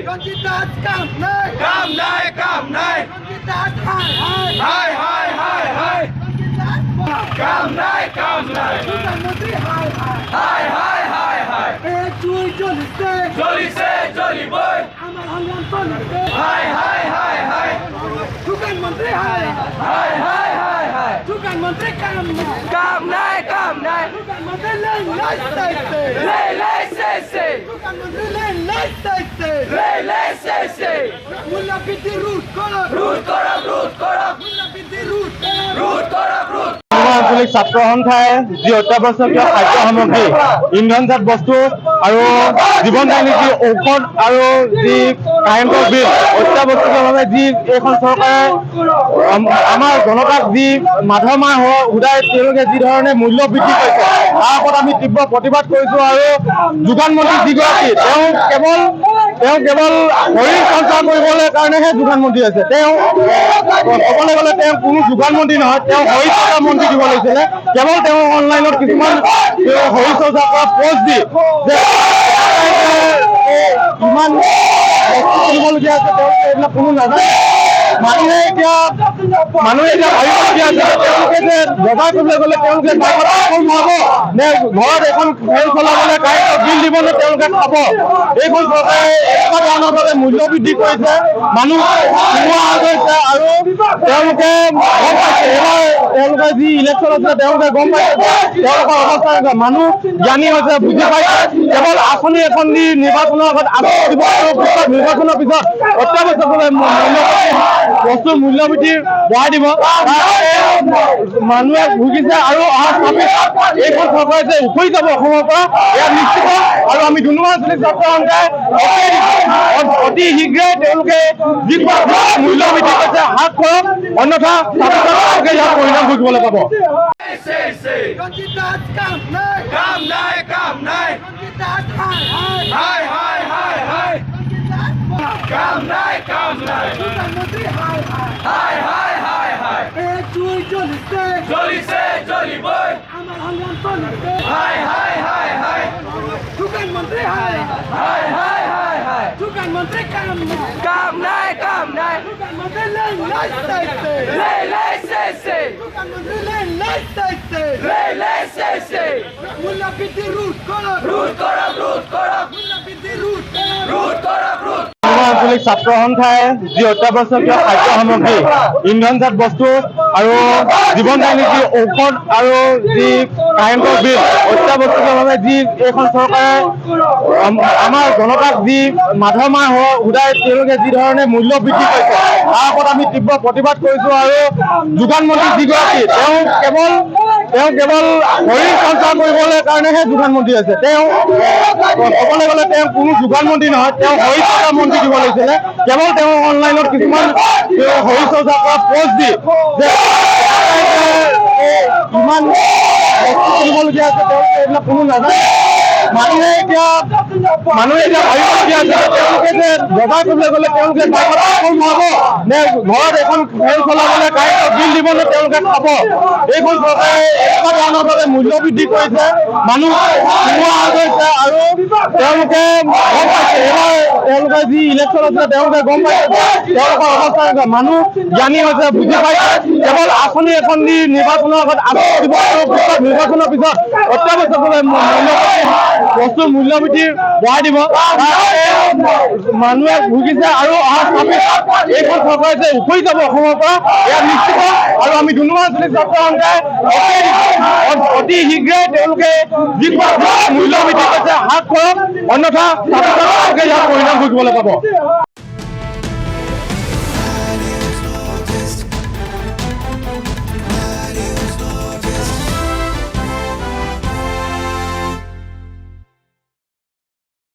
রঞ্জিতাজ কাম নাই রঞ্জিতাজ হাই প্রধানমন্ত্রী হাই চুই চলিছে আমার সংগ্রাম চলিছে প্রধানমন্ত্রী প্রধানমন্ত্রী কাম নাই প্রধানমন্ত্রী লাইসেন্সে প্রধানমন্ত্রী লাইসেন্সে মূল্যবৃদ্ধি রুট করো মূল্যবৃদ্ধি রুট করো আঞ্চলিক ছাত্ৰ সন্থাই যি অত্যাৱশ্যকীয় খাদ্য সামগ্ৰী ইন্ধনজাত বস্তু আৰু জীৱনদায়িনী যি ঔষধ আৰু যি কাৰেণ্টৰ বিল অত্যাৱশ্যকীয়ভাৱে যি এইখন চৰকাৰে আমাৰ জনতাক যি মাধৰ মাহ সুদাই তেওঁলোকে যি ধৰণে মূল্য বৃদ্ধি কৰিছে তাৰ ওপৰত আমি তীব্ৰ প্ৰতিবাদ কৰিছোঁ। আৰু যোগান মন্ত্ৰী যিগৰাকী তেওঁ কেৱল শৰীৰ সঞ্চাৰ কৰিবলৈ কাৰণেহে যোগান মন্ত্ৰী আছে। তেওঁ ক'বলৈ গ'লে তেওঁ কোনো যোগান মন্ত্ৰী নহয়, তেওঁ শৰীৰ চৰ্চা মন্ত্ৰী দিব লাগিছিলে। কেৱল তেওঁ অনলাইনত কিছুমান শৰীৰ চৰ্চা কৰা পোষ্ট দি ইমান বস্তু কিনিবলগীয়া আছে তেওঁলোকে এইবিলাক কোনো নাজানে। মানুহে এতিয়া ভাবিবলগীয়া আছে তেওঁলোকে যে বজাৰ কৰিবলৈ গ'লে তেওঁলোকে নহ'ব নে ঘৰত এখন ফেন চলাবলৈ কাৰেণ্টৰ বিল দিব নে তেওঁলোকে খাব। এইখন চৰকাৰে এনেকুৱা ধৰণৰ বাবে মূল্য বৃদ্ধি কৰিছে, মানুহ নোহোৱা হৈ গৈছে। আৰু তেওঁলোকে গম পাইছে এইবাৰ তেওঁলোকে যি ইলেকশ্যন আছে তেওঁলোকে গম পাইছে তেওঁলোকৰ অৱস্থা এনেকুৱা। মানুহ জ্ঞানী হৈছে, বুজি পাইছে। কেৱল আঁচনি এখন দি নিৰ্বাচনৰ আগত নিৰ্বাচনৰ পিছত অত্যাৱশ্যকভাৱে বস্তুৰ মূল্য বৃদ্ধি বঢ়াই দিব মানুহে ভুগিছে। আৰু অহা এইখন চৰকাৰে যে উফৰি যাব অসমৰ পৰা এয়া নিশ্চিত। আৰু আমি ডুমডুমা আঞ্চলিক ছাত্ৰ সন্থাই অতি শীঘ্ৰে তেওঁলোকে যি মূল্য বৃদ্ধি কৰিছে হ্ৰাস কৰক, অন্যথা ছাত্ৰসকলে ইয়াৰ পৰিণাম ভুগিবলৈ পাব। রঞ্জিতাজ কাম নাই রঞ্জিতাজ হাই প্রধানমন্ত্রী হাই চুই চলিছে আমার সংগ্রাম চলিছে প্রধানমন্ত্রী প্রধানমন্ত্রী কাম নাই প্রধানমন্ত্রী লাইসেন্সে প্রধানমন্ত্রী লাইসেন্সে মূল্যবৃদ্ধি রুট করো মূল্যবৃদ্ধি রুট করো আঞ্চলিক ছাত্ৰ সন্থাই যি অত্যাৱশ্যকীয় খাদ্য সামগ্ৰী ইন্ধনজাত বস্তু আৰু জীৱনদায়িনী যি ঔষধ আৰু যি কাৰেণ্টৰ বিল অত্যাৱশ্যকীয়ভাৱে যি এইখন চৰকাৰে আমাৰ জনতাক যি মাধৰ মাহ সুদাই তেওঁলোকে যি ধৰণে মূল্য বৃদ্ধি কৰিছে তাৰ ওপৰত আমি তীব্ৰ প্ৰতিবাদ কৰিছোঁ। আৰু যোগান মন্ত্ৰী যিগৰাকী তেওঁ কেৱল শৰীৰ সঞ্চাৰ কৰিবলৈ কাৰণেহে যোগান মন্ত্ৰী আছে। তেওঁ ক'বলৈ গ'লে তেওঁ কোনো যোগান মন্ত্ৰী নহয়, তেওঁ শৰীৰ চৰ্চা মন্ত্ৰী দিব লাগিছিলে। কেৱল তেওঁ অনলাইনত কিছুমান শৰীৰ চৰ্চা কৰা পোষ্ট দি ইমান বস্তু কিনিবলগীয়া আছে তেওঁলোকে এইবিলাক কোনো নাজানে। মানুহে এতিয়া ভাবিবলগীয়া আছে তেওঁলোকে যে বজাৰ কৰিবলৈ গ'লে তেওঁলোকে নহ'ব নে ঘৰত এখন ফেন চলাবলৈ কাৰেণ্টৰ বিল দিব নে তেওঁলোকে খাব। এইখন চৰকাৰে এনেকুৱা ধৰণৰ বাবে মূল্য বৃদ্ধি কৰিছে, মানুহ নোহোৱা হৈ গৈছে। আৰু তেওঁলোকে গম পাইছে এইবাৰ তেওঁলোকে যি ইলেকশ্যন আছে তেওঁলোকে গম পাইছে তেওঁলোকৰ অৱস্থা এনেকুৱা। মানুহ জ্ঞানী হৈছে, বুজি পাইছে। কেৱল আঁচনি এখন দি নিৰ্বাচনৰ আগত নিৰ্বাচনৰ পিছত অত্যাৱশ্যকভাৱে বস্তুৰ মূল্য বৃদ্ধি বঢ়াই দিব মানুহে ভুগিছে। আৰু অহা এইখন চৰকাৰে যে উফৰি যাব অসমৰ পৰা এয়া নিশ্চিত। আৰু আমি ডুমডুমা আঞ্চলিক ছাত্ৰ সন্থাই অতি শীঘ্ৰে তেওঁলোকে যি মূল্য বৃদ্ধি কৰিছে হ্ৰাস কৰক, অন্যথা ছাত্ৰসকলে ইয়াৰ পৰিণাম ভুগিবলৈ পাব।